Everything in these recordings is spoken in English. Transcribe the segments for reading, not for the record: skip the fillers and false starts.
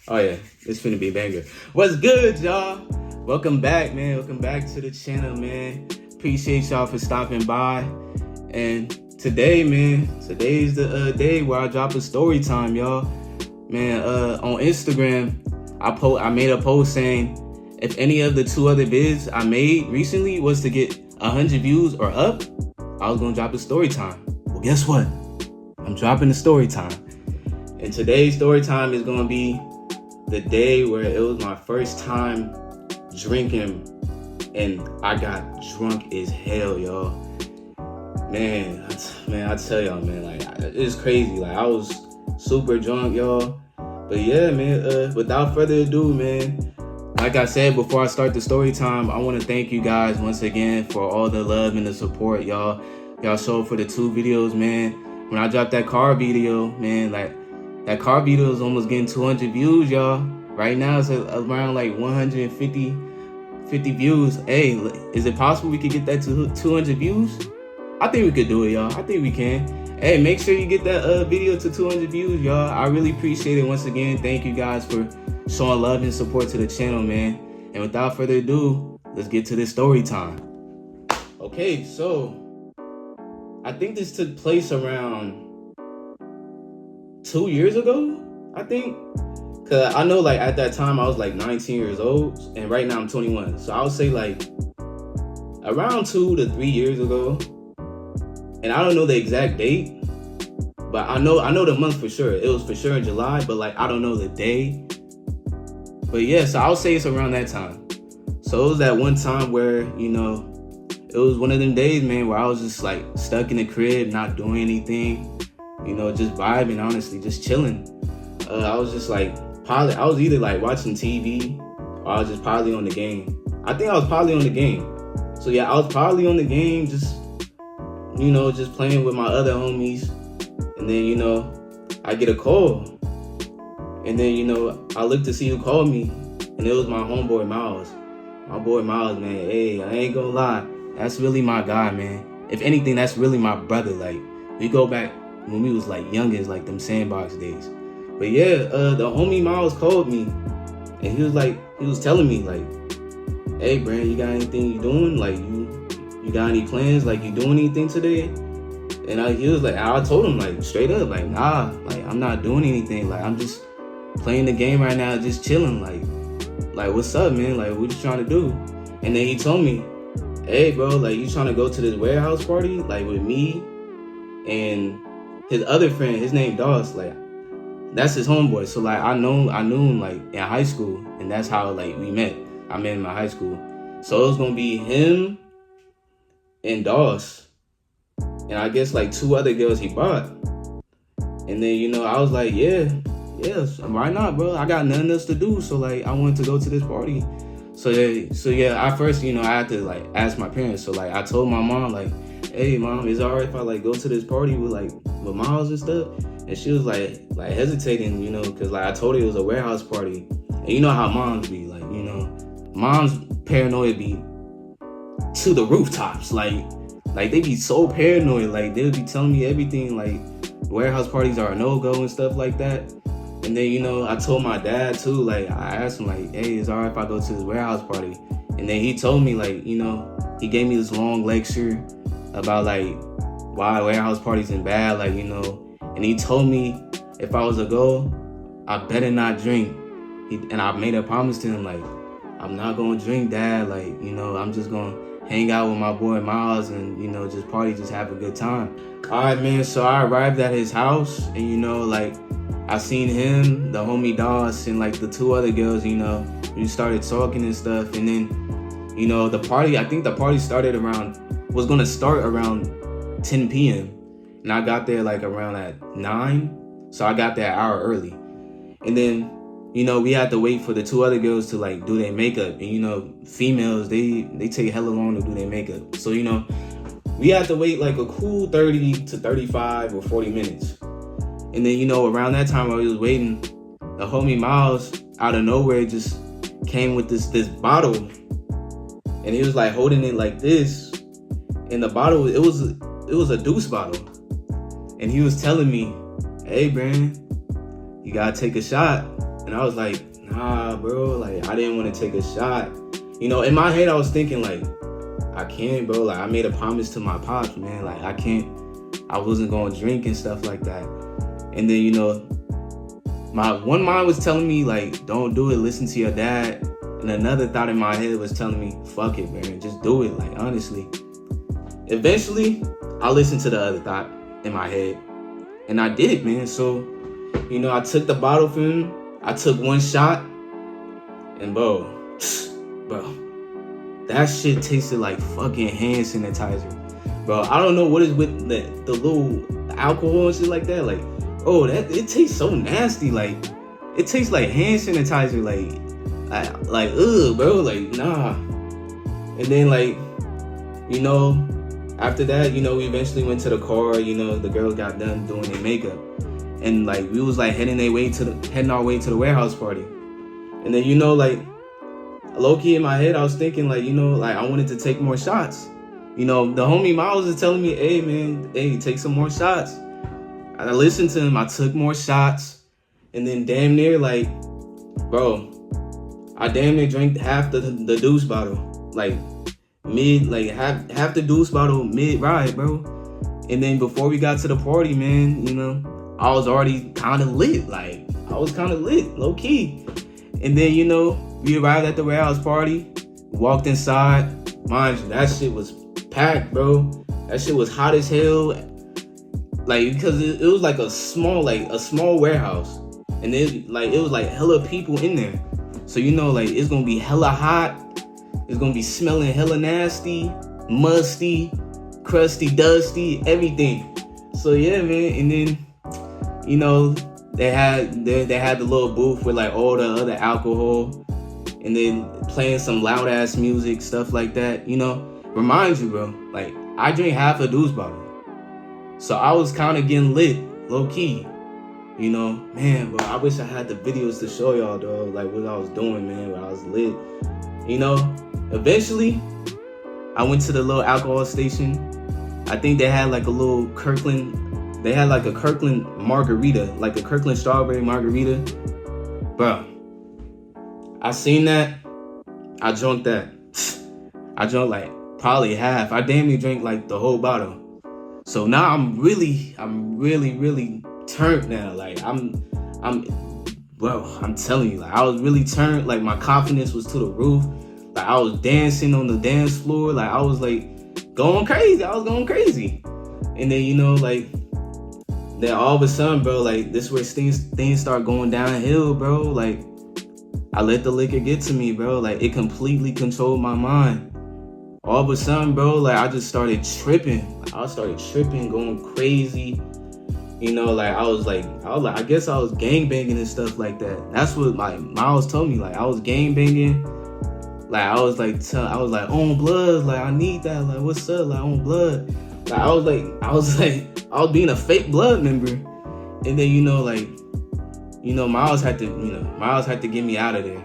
Oh yeah, it's finna be a banger. What's good, y'all? Welcome back, man. Welcome back to the channel, man. Appreciate y'all for stopping by. And today, man, today's the day where I drop a story time, y'all. Man, on Instagram, I made a post saying if any of the two other vids I made recently was to get 100 views or up, I was gonna drop a story time. Well, guess what? I'm dropping a story time. And today's story time is gonna be the day where it was my first time drinking and I got drunk as hell, y'all. Man, I tell y'all, man, like, it's crazy. Like, I was super drunk, y'all. But yeah, man, without further ado, man, like I said before I start the story time, I want to thank you guys once again for all the love and the support, y'all showed for the 2 videos, man. When I dropped that car video, man, like, that car video is almost getting 200 views, y'all. Right now it's around like 150 views. Hey, is it possible we could get that to 200 views? I think we could do it, y'all. I think we can. Hey, make sure you get that video to 200 views, y'all. I really appreciate it once again. Thank you guys for showing love and support to the channel, man. And without further ado, let's get to this story time. Okay, so I think this took place around 2 years ago, I think. Cause I know, like, at that time I was like 19 years old, and right now I'm 21. So I would say like around 2 to 3 years ago. And I don't know the exact date, but I know the month for sure. It was for sure in July, but like I don't know the day. But yeah, so I would say it's around that time. So it was that one time where, you know, it was one of them days, man, where I was just like stuck in the crib, not doing anything, you know, just vibing, honestly, just chilling. I was just like, I was either like watching TV or I was just probably on the game. I think I was probably on the game. So yeah, I was probably on the game, just, you know, just playing with my other homies. And then, you know, I get a call. And then, you know, I look to see who called me. And it was my homeboy Miles. My boy Miles, man. Hey, I ain't gonna lie. That's really my guy, man. If anything, that's really my brother. Like, we go back when we was like youngest, like them sandbox days. But yeah, the homie Miles called me, and he was telling me like, hey, Brand, you got anything you doing? Like, you got any plans? Like, you doing anything today? And he was like, I told him like straight up, like, nah, like I'm not doing anything. Like, I'm just playing the game right now, just chilling. Like what's up, man? Like, what you trying to do? And then he told me, hey, bro, like, you trying to go to this warehouse party, like with me and his other friend, his name Doss, like. That's his homeboy. So like I knew him like in high school, and that's how like we met. I met him in high school. So it was gonna be him and Doss, and I guess like 2 other girls he brought. And then, you know, I was like, yeah, why not, bro? I got nothing else to do, so like I wanted to go to this party. So yeah, at first, you know, I had to like ask my parents. So like I told my mom, like, hey mom, is it alright if I like go to this party with Miles and stuff? And she was like hesitating, you know, because like I told her it was a warehouse party. And you know how moms be, like, you know, moms paranoid be to the rooftops. Like they be so paranoid. Like they'll be telling me everything, like warehouse parties are a no-go and stuff like that. And then, you know, I told my dad too, like I asked him like, hey, is it alright if I go to this warehouse party? And then he told me, like, you know, he gave me this long lecture about like why warehouse parties are bad, like, you know. And he told me if I was to go, I better not drink. And I made a promise to him, like, I'm not gonna drink, Dad. Like, you know, I'm just gonna hang out with my boy Miles and, you know, just party, just have a good time. All right, man. So I arrived at his house, and, you know, like, I seen him, the homie Doss, and like the 2 other girls, you know. We started talking and stuff. And then, you know, I think the party was gonna start around 10 p.m. And I got there like around at 9. So I got there an hour early. And then, you know, we had to wait for the 2 other girls to like do their makeup. And, you know, females, they take hella long to do their makeup. So, you know, we had to wait like a cool 30 to 35 or 40 minutes. And then, you know, around that time I was waiting, the homie Miles out of nowhere just came with this bottle. And he was like holding it like this. And the bottle, it was a deuce bottle. And he was telling me, hey, Brandon, you gotta take a shot. And I was like, nah, bro, like, I didn't want to take a shot. You know, in my head, I was thinking, like, I can't, bro. Like, I made a promise to my pops, man. Like, I wasn't going to drink and stuff like that. And then, you know, my one mind was telling me, like, don't do it, listen to your dad. And another thought in my head was telling me, fuck it, man, just do it, like, honestly. Eventually, I listened to the other thought in my head. And I did it, man. So, you know, I took the bottle from him. I took one shot. And bro, that shit tasted like fucking hand sanitizer. Bro, I don't know what is with the little alcohol and shit like that. Like, oh, it tastes so nasty. Like, it tastes like hand sanitizer. Like, ugh, bro. Like, nah. And then, like, you know, after that, you know, we eventually went to the car. You know, the girls got done doing their makeup, and like we was like heading our way to the warehouse party. And then, you know, like, low key in my head, I was thinking, like, you know, like, I wanted to take more shots. You know, the homie Miles is telling me, hey, man, hey, take some more shots. I listened to him. I took more shots. And then damn near, like, bro, I damn near drank half the deuce bottle. Like, half the deuce bottle mid-ride, bro. And then before we got to the party, man, you know, I was already kind of lit. Like, I was kind of lit, low key. And then, you know, we arrived at the warehouse party, walked inside. Mind you, that shit was packed, bro. That shit was hot as hell. Like, because it was like a small warehouse. And it was like hella people in there. So, you know, like, it's gonna be hella hot. It's gonna be smelling hella nasty, musty, crusty, dusty, everything. So yeah, man. And then, you know, they had the little booth with like all the other alcohol, and then playing some loud ass music, stuff like that. You know, remind you, bro. Like, I drank half a deuce bottle, so I was kind of getting lit, low key. You know, man, bro. I wish I had the videos to show y'all, though. Like, what I was doing, man. When I was lit. You know, eventually, I went to the little alcohol station. I think they had like a little Kirkland. They had like a Kirkland margarita, like a Kirkland strawberry margarita. Bro, I seen that. I drank that. I drank like probably half. I damn near drank like the whole bottle. So now I'm really turned now. Like, I'm telling you, like, I was really turned. Like, my confidence was to the roof. Like, I was dancing on the dance floor. Like, I was like going crazy. I was going crazy. And then, you know, like, then all of a sudden, bro, like, this where things start going downhill, bro. Like, I let the liquor get to me, bro. Like, it completely controlled my mind. All of a sudden, bro, like, I just started tripping. Like, I started tripping, going crazy. You know, like, I guess I was gangbanging and stuff like that. That's what, like, Miles told me. Like, I was gangbanging. Like, I was like, on blood. Like, I need that. Like, what's up? Like, on blood. Like, I was being a fake blood member. And then, you know, like, you know, Miles had to get me out of there.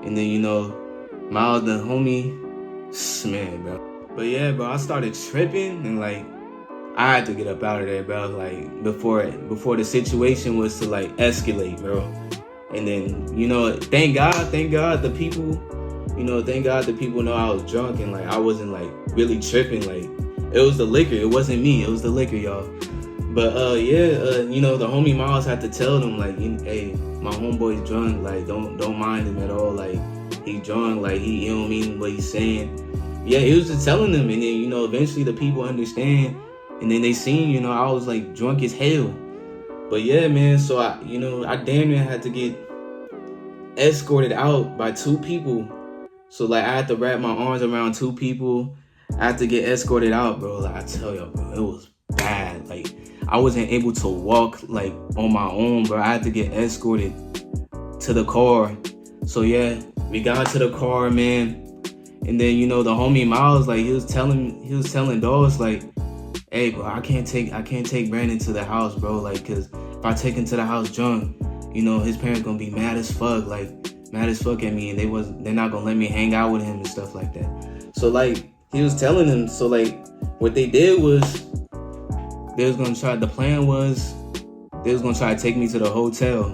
And then, you know, Miles, the homie, man, bro. But yeah, bro, I started tripping, and like, I had to get up out of there, bro. Like, before the situation was to like escalate, bro. And then, you know, thank God the people know I was drunk, and like, I wasn't like really tripping. Like, it was the liquor. It wasn't me. It was the liquor, y'all. But you know, the homie Miles had to tell them, like, hey, my homeboy's drunk. Like, don't mind him at all. Like, he drunk. Like, he don't mean what he's saying. Yeah, he was just telling them, and then, you know, eventually the people understand, and then they seen, you know, I was like drunk as hell. But yeah, man. So I damn near had to get escorted out by two people. So like, I had to wrap my arms around two people. I had to get escorted out, bro. Like, I tell y'all, bro, it was bad. Like, I wasn't able to walk like on my own, bro. I had to get escorted to the car. So yeah, we got to the car, man. And then, you know, the homie Miles, like, he was telling Dawes, like, hey, bro, I can't take Brandon to the house, bro. Like, cause if I take him to the house drunk, you know, his parents gonna be mad as fuck at me, and they're not gonna let me hang out with him and stuff like that. So like, he was telling them. So like, what they did was, the plan was they was gonna try to take me to the hotel,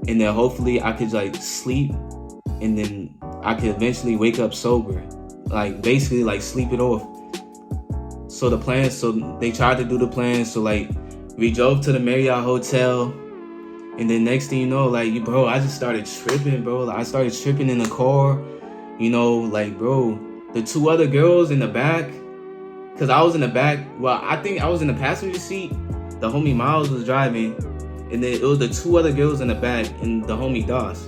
and then hopefully I could like sleep, and then I could eventually wake up sober, like basically like sleep it off. So they tried to do the plan. So like we drove to the Marriott hotel, and then next thing you know, like bro, I just started tripping, bro. Like, I started tripping in the car, like bro, the two other girls in the back, cause I was in the back. Well, I think I was in the passenger seat. The homie Miles was driving, and then it was the two other girls in the back and the homie Doss.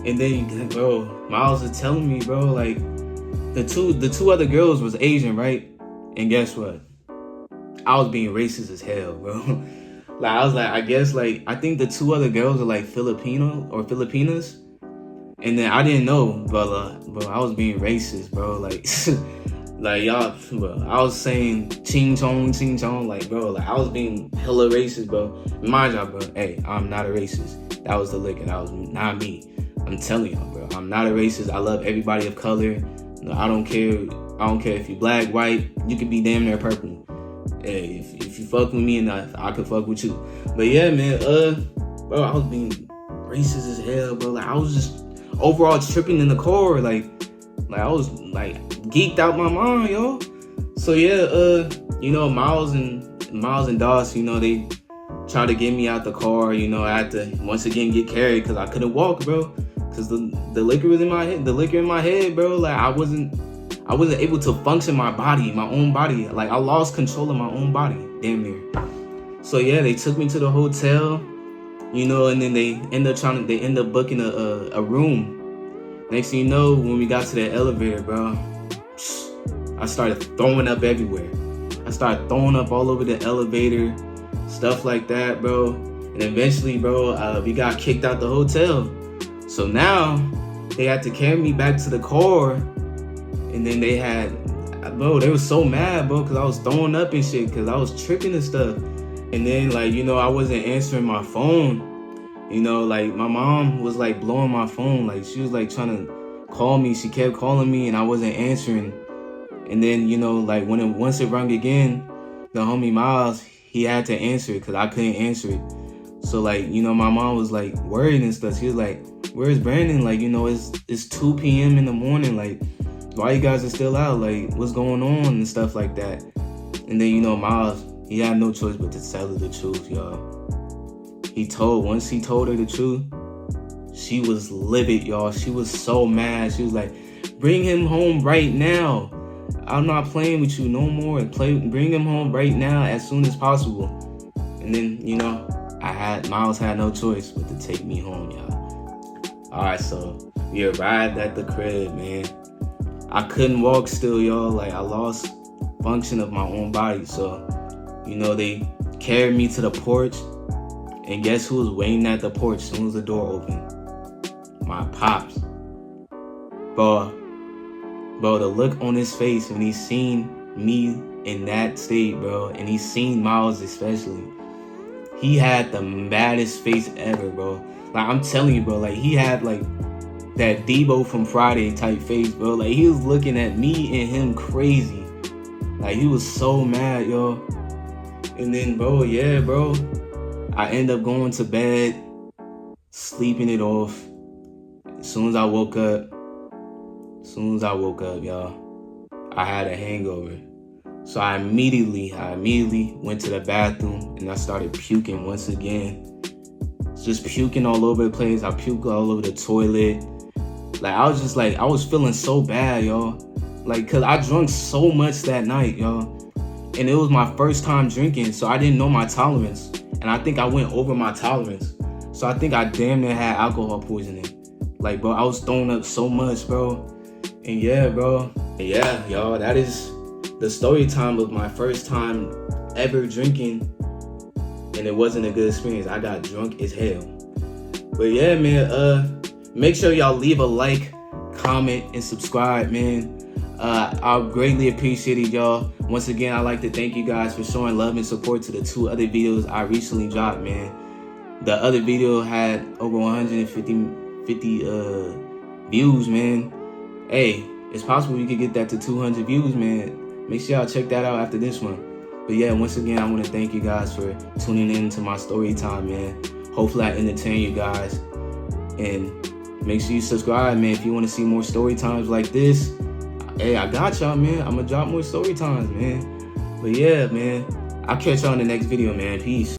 And then, bro, Miles was telling me, bro, like the two other girls was Asian, right? And guess what? I was being racist as hell, bro. Like I was like, I guess like I think the two other girls are like Filipino or Filipinas. And then I didn't know, bro, I was being racist, bro. Like like y'all, bro, I was saying ching chong, like bro, like I was being hella racist, bro. Mind y'all, bro, hey, I'm not a racist. That was the liquor, that was not me. I'm telling y'all, bro, I'm not a racist. I love everybody of color. No, I don't care if you black, white, you could be damn near purple. Hey, if you fuck with me enough, I could fuck with you. But yeah, man, bro, I was being racist as hell, bro. Like I was just overall tripping in the car, like I was like geeked out my mind, yo. So yeah, Miles and Doss, they tried to get me out the car. I had to once again get carried because I couldn't walk, bro. Cause the liquor was in my head, bro. Like I wasn't able to function my own body. Like I lost control of my own body, damn near. So yeah, they took me to the hotel, and then they end up booking a room. Next thing you know, when we got to the elevator, bro, I started throwing up everywhere. I started throwing up all over the elevator, stuff like that, bro. And eventually, bro, we got kicked out the hotel. So now they had to carry me back to the car, and then they were so mad, bro, because I was throwing up and shit, because I was tripping and stuff. And then, like, I wasn't answering my phone. Like, my mom was, like, blowing my phone. Like, she was, like, trying to call me. She kept calling me, and I wasn't answering. And then, like, once it rung again, the homie Miles, he had to answer it, because I couldn't answer it. So, like, my mom was, like, worried and stuff. She was like, where's Brandon? Like, it's 2 p.m. in the morning. Like, why you guys are still out? Like, what's going on and stuff like that. And then, Miles, he had no choice but to tell her the truth, y'all. Once he told her the truth, she was livid, y'all. She was so mad. She was like, bring him home right now. I'm not playing with you no more. Bring him home right now as soon as possible. And then, Miles had no choice but to take me home, y'all. Alright, so we arrived at the crib, man. I couldn't walk still, y'all. Like, I lost function of my own body. So, they carried me to the porch. And guess who was waiting at the porch as soon as the door opened? My pops. Bro, the look on his face when he seen me in that state, bro, and he seen Miles especially, he had the maddest face ever, bro. Like, I'm telling you, bro, like, he had, like, that Debo from Friday type face, bro. Like, he was looking at me and him crazy. Like, he was so mad, yo. And then, bro, I end up going to bed, sleeping it off. As soon as I woke up, y'all, I had a hangover. So I immediately went to the bathroom and I started puking once again. Just puking all over the place. I puked all over the toilet. Like, I was feeling so bad, y'all. Like, cause I drank so much that night, y'all. And it was my first time drinking, so I didn't know my tolerance. And I think I went over my tolerance. So I think I damn near had alcohol poisoning. Like, bro, I was throwing up so much, bro. And yeah, bro. Yeah, y'all, that is the story time of my first time ever drinking. And it wasn't a good experience. I got drunk as hell. But yeah, man, make sure y'all leave a like, comment, and subscribe, man. I greatly appreciate it, y'all. Once again, I'd like to thank you guys for showing love and support to the 2 other videos I recently dropped, man. The other video had over 150 views, man. Hey, it's possible we could get that to 200 views, man. Make sure y'all check that out after this one. But yeah, once again, I want to thank you guys for tuning in to my story time, man. hopefully I entertain you guys. And make sure you subscribe, man, if you want to see more story times like this. Hey, I got y'all, man. I'm gonna drop more story times, man. But yeah, man, I'll catch y'all in the next video, man. Peace.